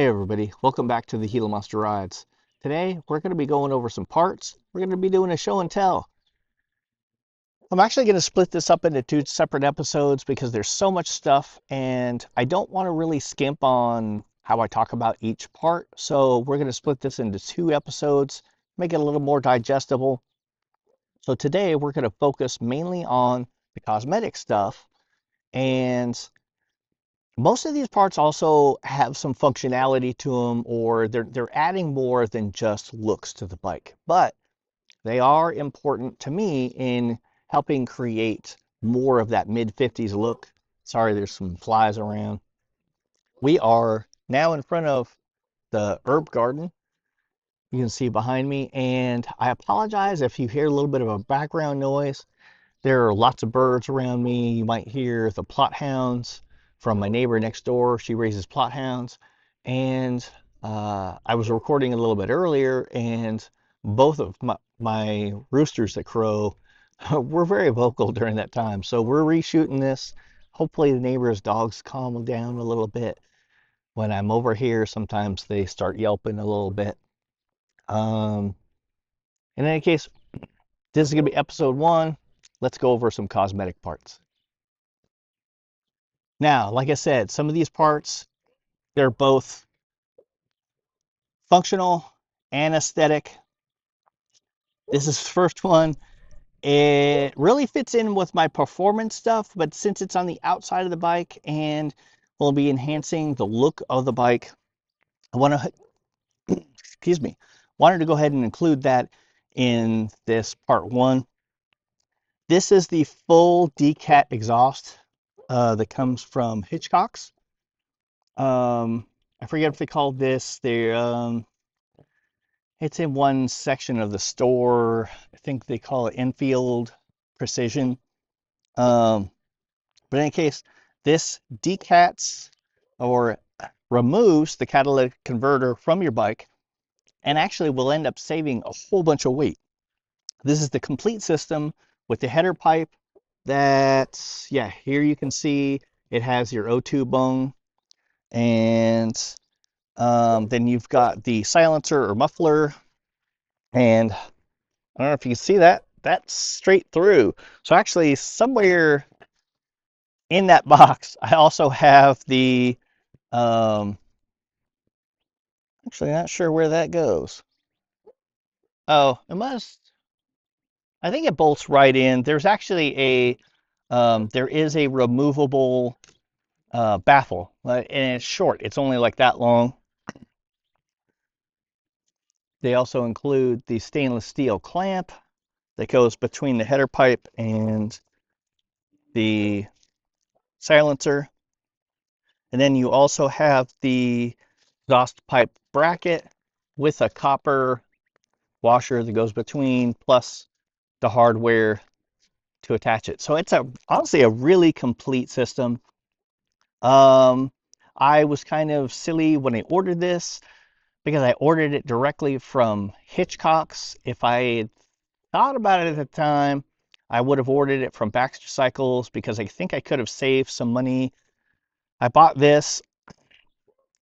Hey everybody, welcome back to the Gila Monster Rides. Today we're going to be going over some parts. We're going to be doing a show and tell. I'm actually going to split this up into two separate episodes because there's so much stuff and I don't want to really skimp on how I talk about each part. So we're going to split this into two episodes, make it a little more digestible. So today we're going to focus mainly on the cosmetic stuff, and most of these parts also have some functionality to them, or they're adding more than just looks to the bike. But they are important to me in helping create more of that mid-50s look. Sorry, there's some flies around. We are now in front of the herb garden. You can see behind me, and I apologize if you hear a little bit of a background noise. There are lots of birds around me. You might hear the plot hounds from my neighbor next door. She raises plot hounds. And I was recording a little bit earlier, and both of my roosters that crow were very vocal during that time. So we're reshooting this. Hopefully the neighbor's dogs calm down a little bit. When I'm over here, sometimes they start yelping a little bit. Um, in any case, this is going to be episode one. Let's go over some cosmetic parts. Now, like I said, some of these parts, they're both functional and aesthetic. This is the first one. It really fits in with my performance stuff, but since it's on the outside of the bike and will be enhancing the look of the bike, I want to, excuse me, wanted to go ahead and include that in this part one. This is the full decat exhaust that comes from Hitchcock's. I forget if they called this. It's in one section of the store. I think they call it Infield Precision. Um, but in any case, this decats or removes the catalytic converter from your bike and actually will end up saving a whole bunch of weight. This is the complete system with the header pipe that, yeah, here you can see it has your O2 bung, and then you've got the silencer or muffler, and I don't know if you can see that. That's straight through. So actually, somewhere in that box, I also have the, um, actually not sure where that goes. Oh, it must, I think it bolts right in. There's actually there is a removable baffle, and it's short. It's only like that long. They also include the stainless steel clamp that goes between the header pipe and the silencer. And then you also have the exhaust pipe bracket with a copper washer that goes between, plus the hardware to attach it. So it's honestly a really complete system. Um, I was kind of silly when I ordered this because I ordered it directly from Hitchcock's. If I had thought about it at the time, I would have ordered it from Baxter Cycles because I think I could have saved some money. I bought this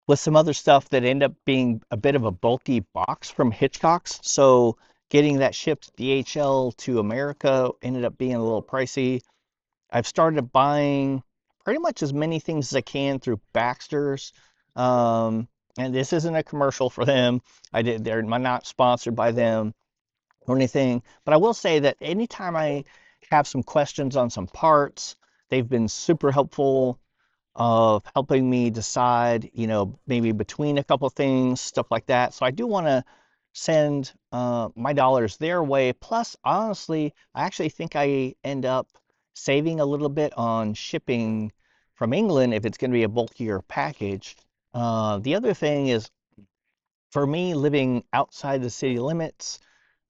with some other stuff that ended up being a bit of a bulky box from Hitchcock's. So getting that shipped DHL to America ended up being a little pricey. I've started buying pretty much as many things as I can through Baxter's. And this isn't a commercial for them. They're not sponsored by them or anything. But I will say that anytime I have some questions on some parts, they've been super helpful of helping me decide, maybe between a couple things, stuff like that. So I do want to send my dollars their way. Plus, honestly, I actually think I end up saving a little bit on shipping from England if it's going to be a bulkier package. The other thing is, for me, living outside the city limits,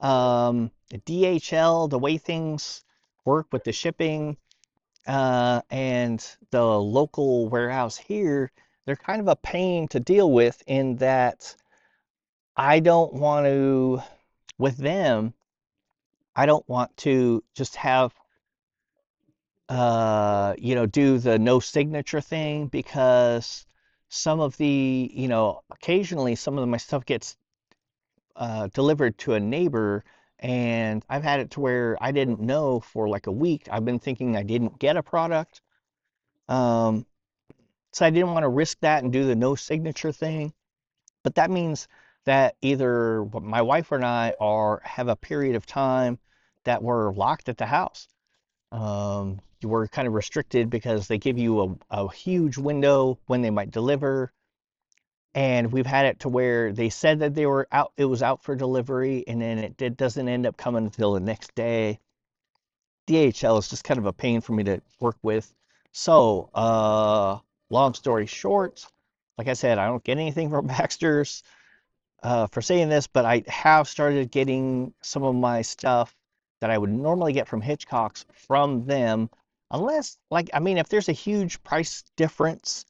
DHL, the way things work with the shipping, and the local warehouse here, they're kind of a pain to deal with in that I don't want to, with them, I don't want to just have, do the no signature thing because some of the, occasionally some of my stuff gets delivered to a neighbor, and I've had it to where I didn't know for like a week. I've been thinking I didn't get a product. Um, so I didn't want to risk that and do the no signature thing. But that means that either my wife and I have a period of time that we're locked at the house. We're kind of restricted because they give you a huge window when they might deliver. And we've had it to where they said that they were out, it was out for delivery, and then it doesn't end up coming until the next day. DHL is just kind of a pain for me to work with. So, long story short, like I said, I don't get anything from Baxter's for saying this, but I have started getting some of my stuff that I would normally get from Hitchcock's from them. Unless, like, I mean, if there's a huge price difference,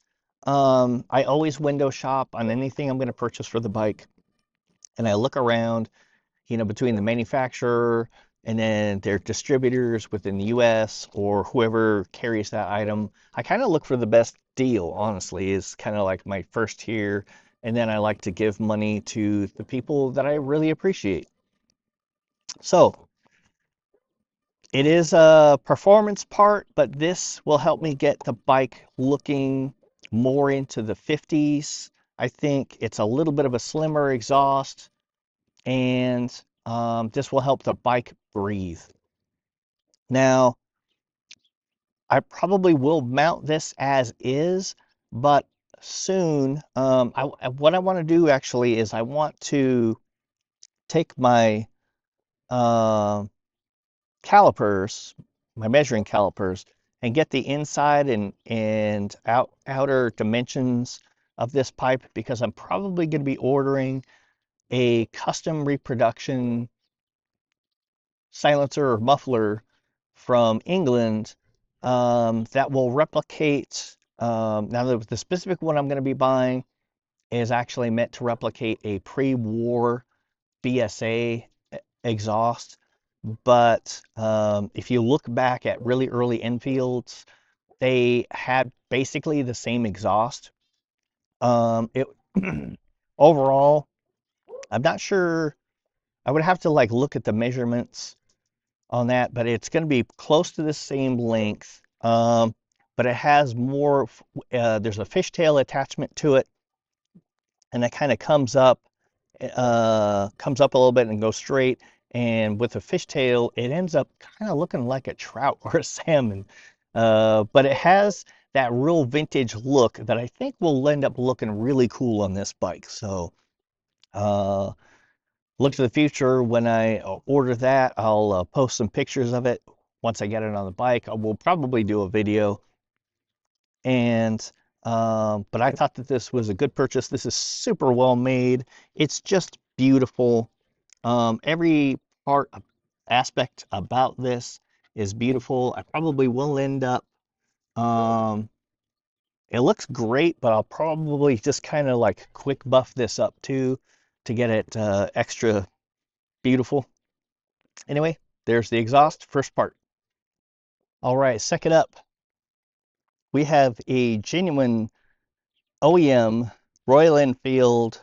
I always window shop on anything I'm going to purchase for the bike. And I look around, between the manufacturer and then their distributors within the US or whoever carries that item. I kind of look for the best deal, honestly, is kind of like my first tier. And then I like to give money to the people that I really appreciate. So it is a performance part, but this will help me get the bike looking more into the 50s. I think it's a little bit of a slimmer exhaust, and this will help the bike breathe. Now, I probably will mount this as is, but soon, what I want to do actually is I want to take my uh, calipers, my measuring calipers, and get the inside and outer dimensions of this pipe, because I'm probably going to be ordering a custom reproduction silencer or muffler from England that will replicate. Now, the specific one I'm going to be buying is actually meant to replicate a pre-war BSA exhaust. But if you look back at really early Enfields, they had basically the same exhaust. It overall, I'm not sure. I would have to like look at the measurements on that, but it's going to be close to the same length. But it has more. There's a fishtail attachment to it, and it kind of comes up a little bit and goes straight. And with a fishtail, it ends up kind of looking like a trout or a salmon. But it has that real vintage look that I think will end up looking really cool on this bike. So look to the future. When I order that, I'll post some pictures of it once I get it on the bike. I will probably do a video. And but I thought that this was a good purchase. This is super well made. It's just beautiful. Every part aspect about this is beautiful. I probably will end up it looks great, but I'll probably just kind of like quick buff this up too to get it extra beautiful. Anyway, there's the exhaust, first part. All right, second up, we have a genuine OEM Royal Enfield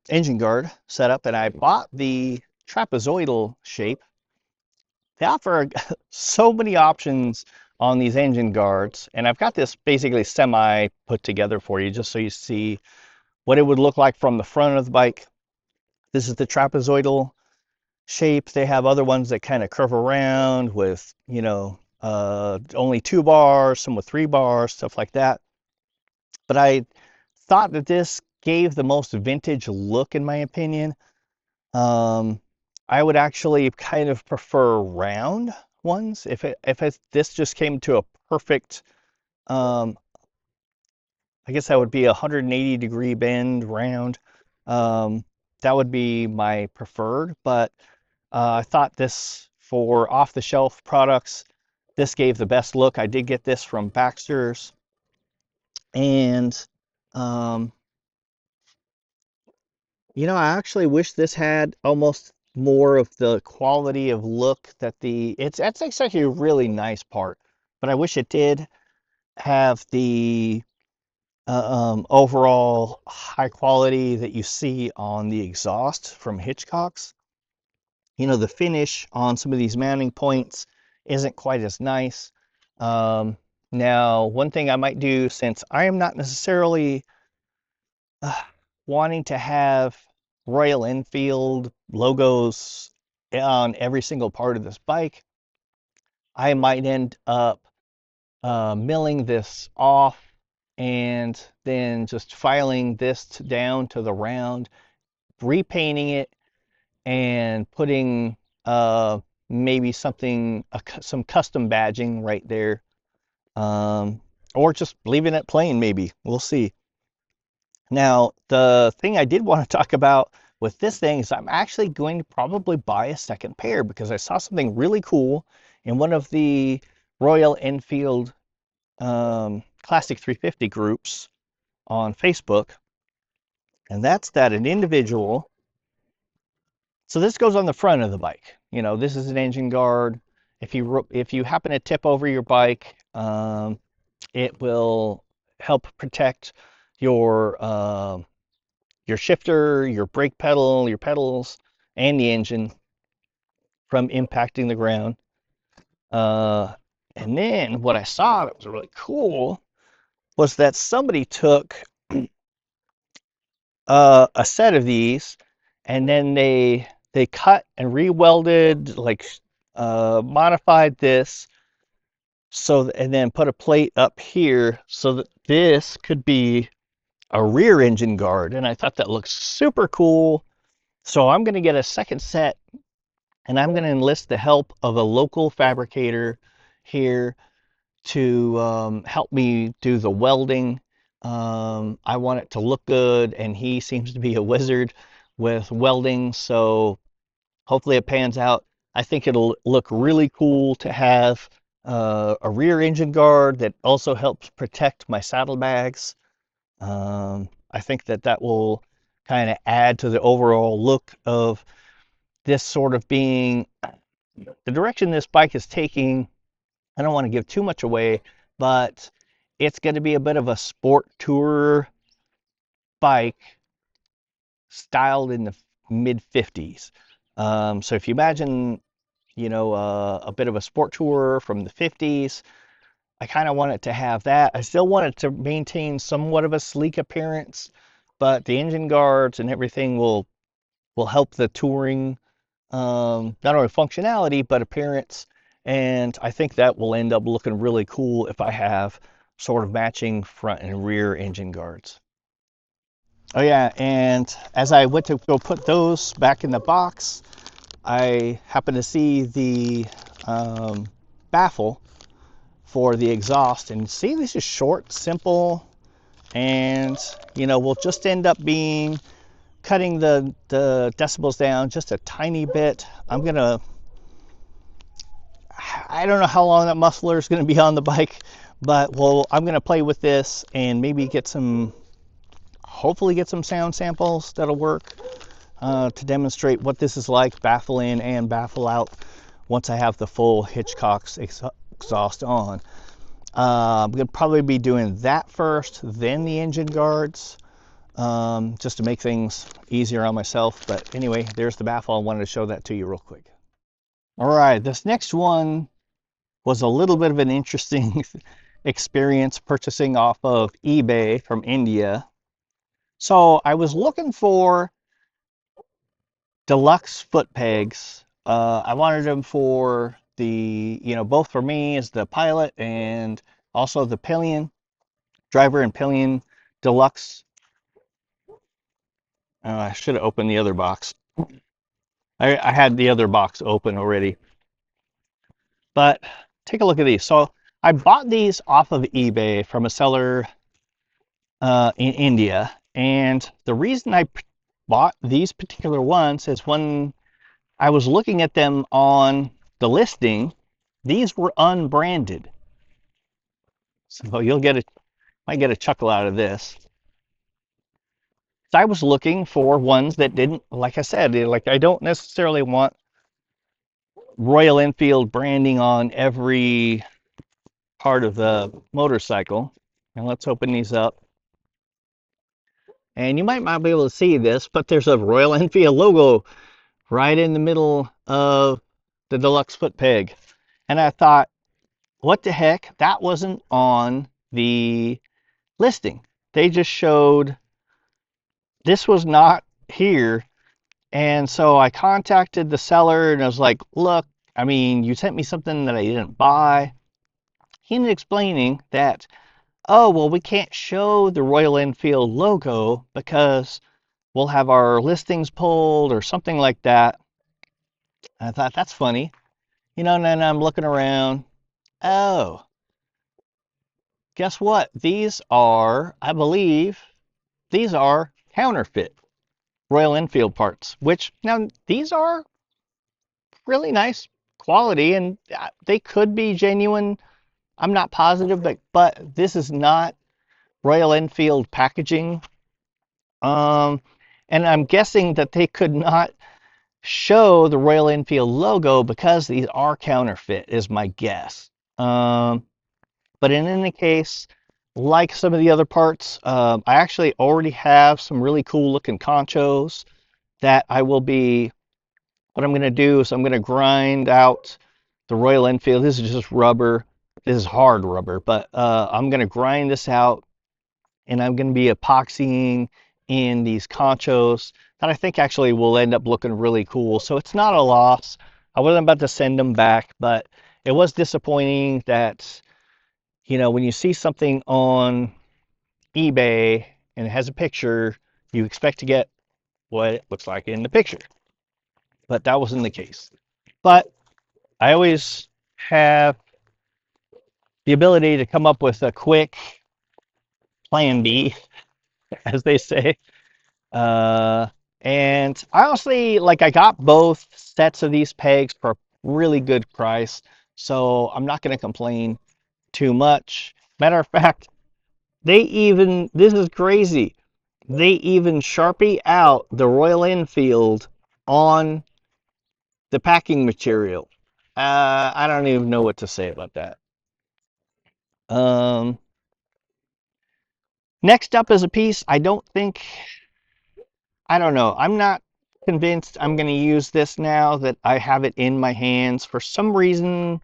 engine guard setup, and I bought the trapezoidal shape. They offer so many options on these engine guards, and I've got this basically semi put together for you just so you see what it would look like from the front of the bike. This is the trapezoidal shape. They have other ones that kind of curve around with, only 2 bars, some with 3 bars, stuff like that. But I thought that this gave the most vintage look, in my opinion. I would actually kind of prefer round ones. This just came to a perfect, I guess that would be a 180-degree bend round. That would be my preferred, but I thought this for off-the-shelf products, this gave the best look. I did get this from Baxter's, and um, I actually wish this had almost more of the quality of look that that's actually a really nice part, but I wish it did have the overall high quality that you see on the exhaust from Hitchcock's. You know, the finish on some of these mounting points isn't quite as nice. Um, Now, one thing I might do, since I am not necessarily uh, wanting to have Royal Enfield logos on every single part of this bike, I might end up milling this off and then just filing this down to the round, repainting it, and putting maybe something, some custom badging right there, or just leaving it plain. Maybe we'll see. Now, the thing I did want to talk about with this thing is I'm actually going to probably buy a second pair, because I saw something really cool in one of the Royal Enfield Classic 350 groups on Facebook, and that's that an individual. So this goes on the front of the bike. You know, this is an engine guard. If you happen to tip over your bike, it will help protect your shifter, your brake pedal, your pedals, and the engine from impacting the ground. And then what I saw that was really cool was that somebody took a set of these, and then they cut and re-welded, like modified this, so and then put a plate up here so that this could be a rear engine guard. And I thought that looked super cool. So I'm going to get a second set, and I'm going to enlist the help of a local fabricator here to help me do the welding. I want it to look good, and he seems to be a wizard with welding, so hopefully it pans out. I think it'll look really cool to have a rear engine guard that also helps protect my saddlebags. I think that that will kind of add to the overall look of this sort of being the direction this bike is taking. I don't want to give too much away, but it's going to be a bit of a sport tourer bike styled in the mid 50s. So if you imagine, you know, a bit of a sport tourer from the 50s, I kind of want it to have that. I still want it to maintain somewhat of a sleek appearance, but the engine guards and everything will help the touring, not only functionality but appearance. And I think that will end up looking really cool if I have sort of matching front and rear engine guards. Oh yeah, and as I went to go put those back in the box, I happened to see the baffle for the exhaust, and see, this is short, simple, and you know, will just end up being cutting the decibels down just a tiny bit. I don't know how long that muffler is going to be on the bike, but I'm going to play with this and maybe hopefully get some sound samples that'll work to demonstrate what this is like, baffle in and baffle out, once I have the full Hitchcock's exhaust on. I'm going to probably be doing that first, then the engine guards, just to make things easier on myself. But anyway, there's the baffle. I wanted to show that to you real quick. All right, this next one was a little bit of an interesting experience, purchasing off of eBay from India. So I was looking for Deluxe foot pegs. I wanted them for the, you know, both for me as the pilot and also the pillion, driver and pillion Deluxe. I should have opened the other box. I had the other box open already. But take a look at these. So I bought these off of eBay from a seller in India. And the reason I bought these particular ones is when I was looking at them on the listing, these were unbranded. So might get a chuckle out of this. So I was looking for ones that didn't, like I said, like I don't necessarily want Royal Enfield branding on every part of the motorcycle. And let's open these up. And you might not be able to see this, but there's a Royal Enfield logo right in the middle of the Deluxe foot peg. And I thought, what the heck? That wasn't on the listing. They just showed this was not here. And so I contacted the seller and I was like, look, I mean, you sent me something that I didn't buy. He ended up explaining that, oh, well, we can't show the Royal Enfield logo because we'll have our listings pulled or something like that. I thought, that's funny. You know, and then I'm looking around. Oh, guess what? These are, I believe, these are counterfeit Royal Enfield parts, which now these are really nice quality and they could be genuine. I'm not positive, but this is not Royal Enfield packaging. Um, and I'm guessing that they could not show the Royal Enfield logo because these are counterfeit, is my guess. But in any case, like some of the other parts, I actually already have some really cool looking conchos that I will be, what I'm going to do is I'm going to grind out the Royal Enfield. This is just rubber. This is hard rubber, but I'm going to grind this out and I'm going to be epoxying in these conchos that I think actually will end up looking really cool. So it's not a loss. I wasn't about to send them back, but it was disappointing that, you know, when you see something on eBay and it has a picture, you expect to get what it looks like in the picture. But that wasn't the case. But I always have the ability to come up with a quick plan B, as they say. Uh, and I honestly, like, I got both sets of these pegs for a really good price, so I'm not going to complain too much. Matter of fact, they even, this is crazy, they even Sharpie out the Royal Enfield on the packing material. I don't even know what to say about that. Um, Next up is a piece I don't think, I don't know. I'm not convinced I'm going to use this now that I have it in my hands. For some reason,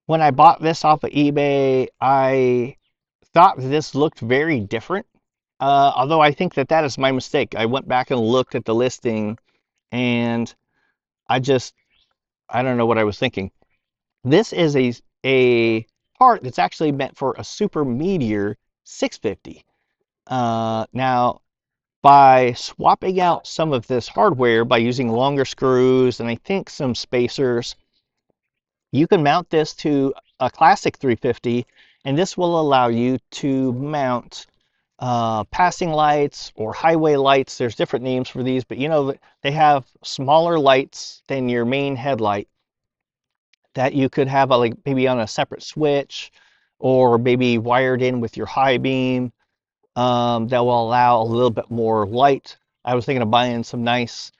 when I bought this off of eBay, I thought this looked very different. Although I think that that is my mistake. I went back and looked at the listing and I just, I don't know what I was thinking. This is a part that's actually meant for a Super Meteor 650. Now, by swapping out some of this hardware by using longer screws and I think some spacers, you can mount this to a classic 350 and this will allow you to mount passing lights or highway lights. There's different names for these, but you know, they have smaller lights than your main headlight that you could have like maybe on a separate switch or maybe wired in with your high beam. That will allow a little bit more light. I was thinking of buying some nice,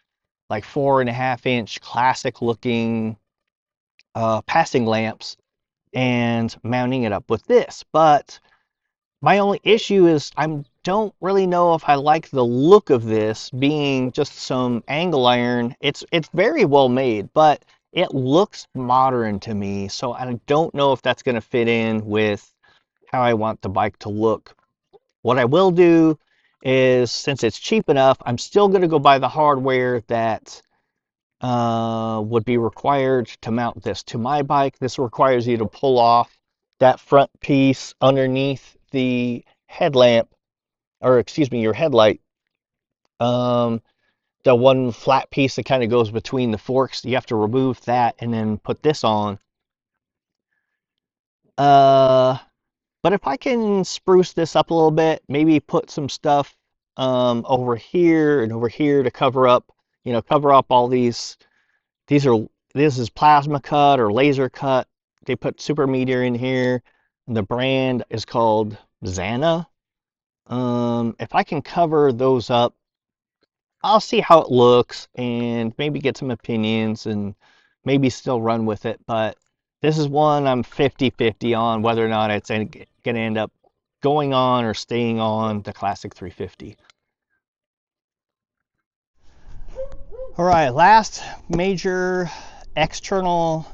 like 4.5-inch classic looking passing lamps and mounting it up with this. But my only issue is I don't really know if I like the look of this being just some angle iron. It's very well made, but it looks modern to me. So I don't know if that's going to fit in with how I want the bike to look. What I will do is, since it's cheap enough, I'm still going to go buy the hardware that would be required to mount this to my bike. This requires you to pull off that front piece underneath the headlamp, or excuse me, your headlight. Um, the one flat piece that kind of goes between the forks, you have to remove that and then put this on. Uh, But if I can spruce this up a little bit, maybe put some stuff over here and over here to cover up, you know, cover up all these. This is plasma cut or laser cut. They put Super Meteor in here. The brand is called Xana. If I can cover those up, I'll see how it looks and maybe get some opinions and maybe still run with it. But this is one I'm 50-50 on whether or not it's going to end up going on or staying on the Classic 350. All right, last major external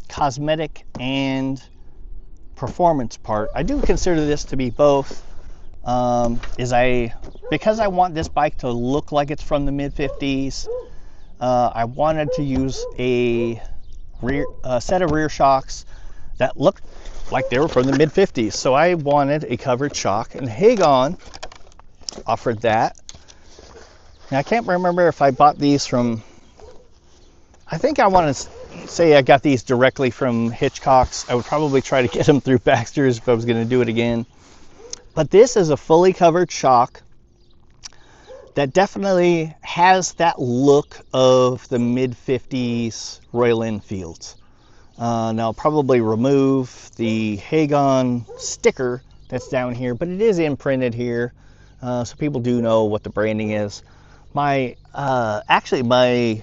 cosmetic and performance part. I do consider this to be both. Because I want this bike to look like it's from the mid-50s, I wanted to use a set of rear shocks that looked like they were from the mid-50s. So I wanted a covered shock, and Hagon offered that. Now, I can't remember if I bought these from, I think I want to say I got these directly from Hitchcock's. I would probably try to get them through Baxter's if I was going to do it again. But this is a fully covered shock that definitely has that look of the mid-50s Royal Enfields. Now I'll probably remove the Hagon sticker that's down here, but it is imprinted here, so people do know what the branding is. Actually my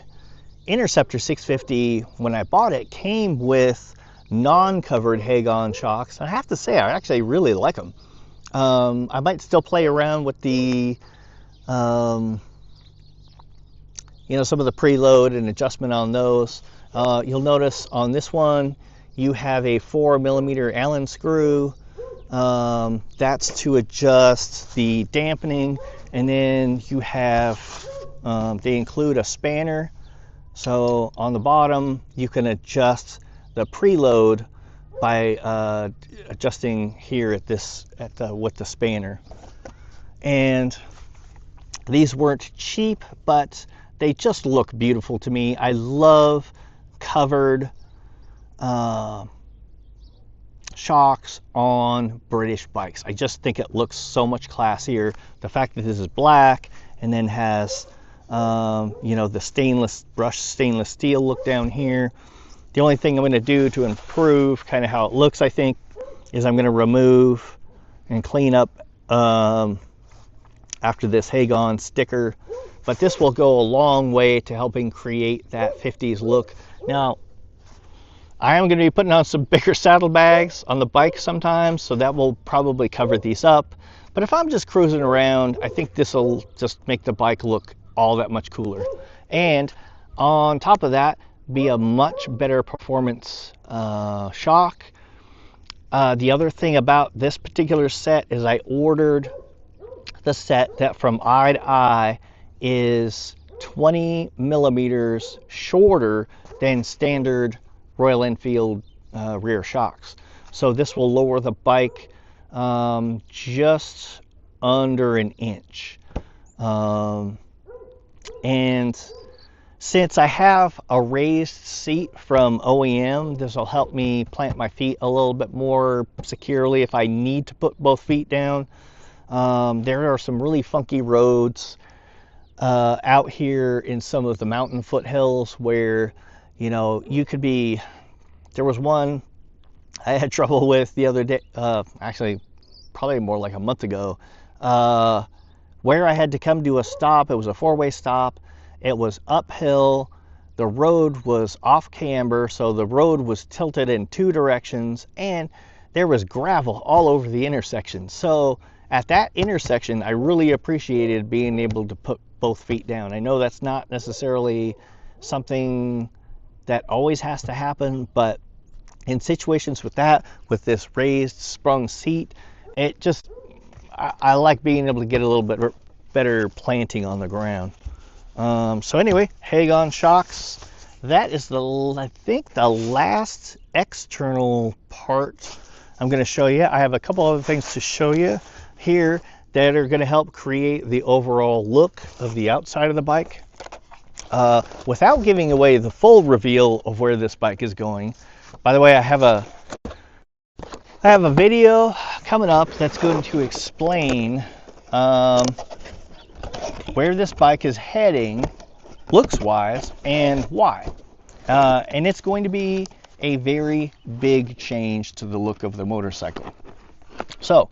Interceptor 650, when I bought it, came with non-covered Hagon shocks. I have to say, I actually really like them. I might still play around with the, some of the preload and adjustment on those. You'll notice on this one, you have a 4mm Allen screw. That's to adjust the dampening. And then you have, they include a spanner. So on the bottom, you can adjust the preload by adjusting here at with the spanner. And these weren't cheap, but they just look beautiful to me. I love covered shocks on British bikes. I just think it looks so much classier. The fact that this is black and then has the brushed stainless steel look down here. The only thing I'm going to do to improve kind of how it looks, I think, is I'm going to remove and clean up after this Hagon sticker. But this will go a long way to helping create that 50s look. Now, I am going to be putting on some bigger saddlebags on the bike sometimes, so that will probably cover these up. But if I'm just cruising around, I think this will just make the bike look all that much cooler. And on top of that, be a much better performance shock. The other thing about this particular set is I ordered the set that from eye to eye is 20mm shorter than standard Royal Enfield rear shocks. So this will lower the bike just under an inch. And since I have a raised seat from OEM, this will help me plant my feet a little bit more securely if I need to put both feet down. There are some really funky roads out here in some of the mountain foothills where, you could be, there was one I had trouble with the other day, actually probably more like a month ago, where I had to come to a stop. It was a four-way stop. It was uphill. The road was off camber, so the road was tilted in two directions, and there was gravel all over the intersection. So at that intersection, I really appreciated being able to put both feet down. I know that's not necessarily something that always has to happen, but in situations with that, with this raised sprung seat, it just, I like being able to get a little bit better planting on the ground. So anyway, Hagon shocks. That is I think the last external part I'm going to show you. I have a couple other things to show you here that are going to help create the overall look of the outside of the bike. Without giving away the full reveal of where this bike is going. By the way, I have a video coming up that's going to explain where this bike is heading, looks-wise, and why. And it's going to be a very big change to the look of the motorcycle. So,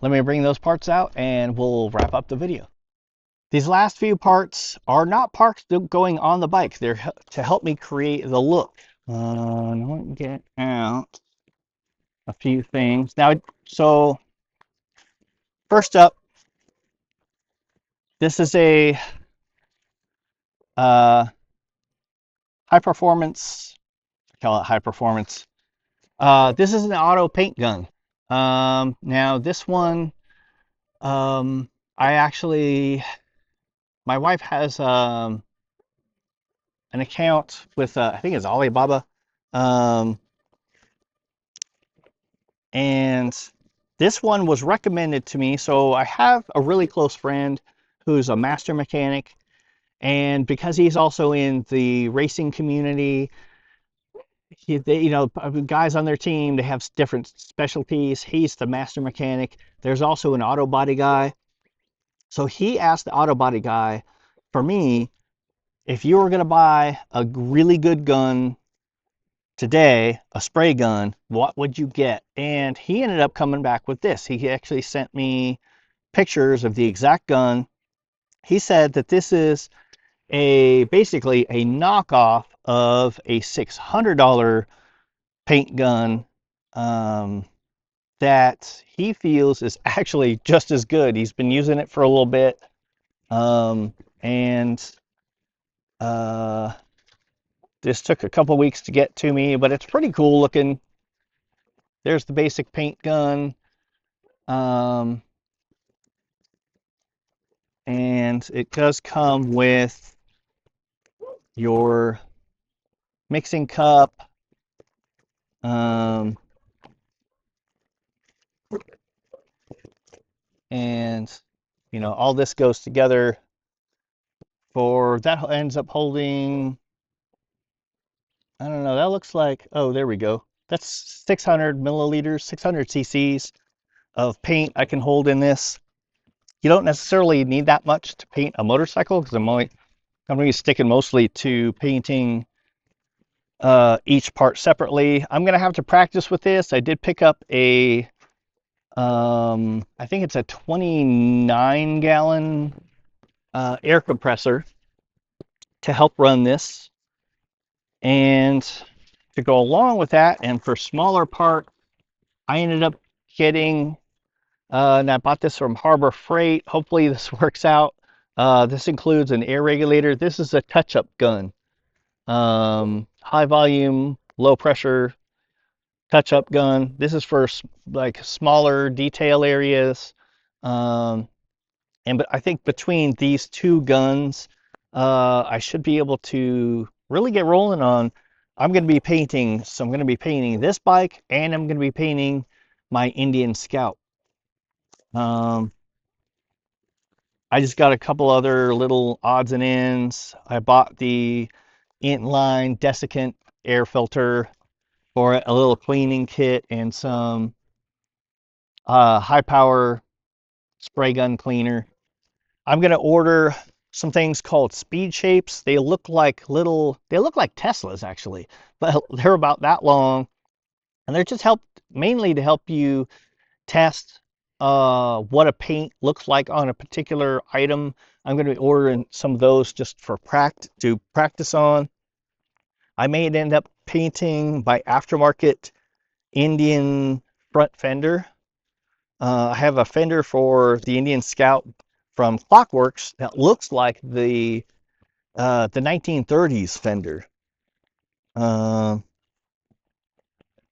let me bring those parts out and we'll wrap up the video. These last few parts are not parts going on the bike. They're to help me create the look. Let me get out a few things. Now, so First up, this is a high performance, I call it high performance. This is an auto paint gun. Now this one, I actually, my wife has an account with, I think it's Alibaba. Um, and this one was recommended to me. So I have a really close friend who's a master mechanic. And because he's also in the racing community, you know, guys on their team, they have different specialties. He's the master mechanic. There's also an auto body guy. So he asked the auto body guy, for me, if you were going to buy a really good gun today, a spray gun, what would you get? And he ended up coming back with this. He actually sent me pictures of the exact gun. He said that this is basically a knockoff of a $600 paint gun, that he feels is actually just as good. He's been using it for a little bit, and this took a couple weeks to get to me, but it's pretty cool looking. There's the basic paint gun, and it does come with your mixing cup, and you know, all this goes together. For that ends up holding, I don't know, that looks like, oh, there we go. That's 600 milliliters, 600 cc's of paint I can hold in this. You don't necessarily need that much to paint a motorcycle, because I'm going to be sticking mostly to painting each part separately. I'm going to have to practice with this. I did pick up a, I think it's a 29-gallon air compressor to help run this. And to go along with that, and for smaller part, I ended up getting, and I bought this from Harbor Freight. Hopefully this works out. This includes an air regulator. This is a touch-up gun. High volume, low pressure touch-up gun. This is for like smaller detail areas. But I think between these two guns, I should be able to really get rolling on. I'm going to be painting, so I'm going to be painting this bike, and I'm going to be painting my Indian Scout. I just got a couple other little odds and ends. I bought the inline desiccant air filter for it, a little cleaning kit, and some high power spray gun cleaner. I'm going to order some things called speed shapes. They look like Teslas actually, but they're about that long, and they're just mainly to help you test what a paint looks like on a particular item. I'm going to be ordering some of those just for practice on. I may end up painting by aftermarket Indian front fender. I have a fender for the Indian Scout from Clockworks that looks like the 1930s fender.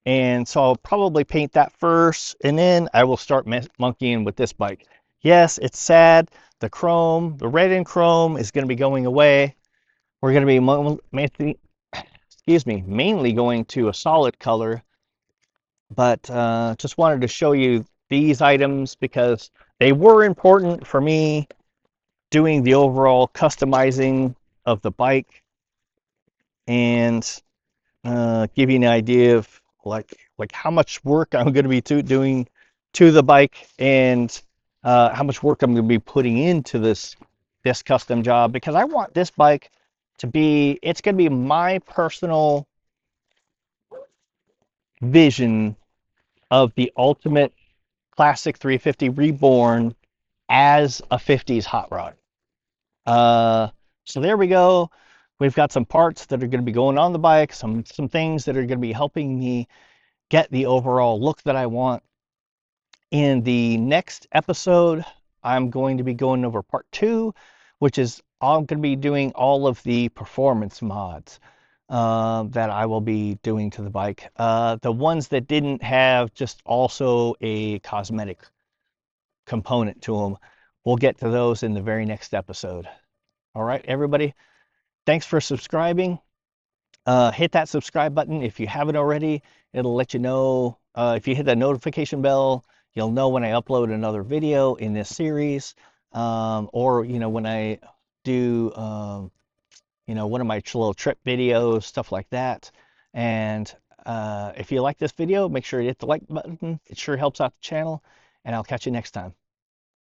And so I'll probably paint that first, and then I will start monkeying with this bike. Yes, it's sad. The chrome, the red and chrome is going to be going away. We're going to be mainly going to a solid color. But just wanted to show you these items because they were important for me doing the overall customizing of the bike, and give you an idea of like how much work I'm going to be doing to the bike, and how much work I'm going to be putting into this custom job, because I want this bike to be, it's going to be my personal vision of the ultimate classic 350 reborn as a 50s hot rod. So there we go. We've got some parts that are going to be going on the bike, some things that are going to be helping me get the overall look that I want In the next episode, I'm going to be going over part 2, which is I'm going to be doing all of the performance mods that I will be doing to the bike. The ones that didn't have just also a cosmetic component to them, we'll get to those in the very next episode. All right, everybody, thanks for subscribing. Hit that subscribe button if you haven't already. It'll let you know. If you hit that notification bell, you'll know when I upload another video in this series, or when I do one of my little trip videos, stuff like that. And if you like this video, make sure you hit the like button. It sure helps out the channel, and I'll catch you next time.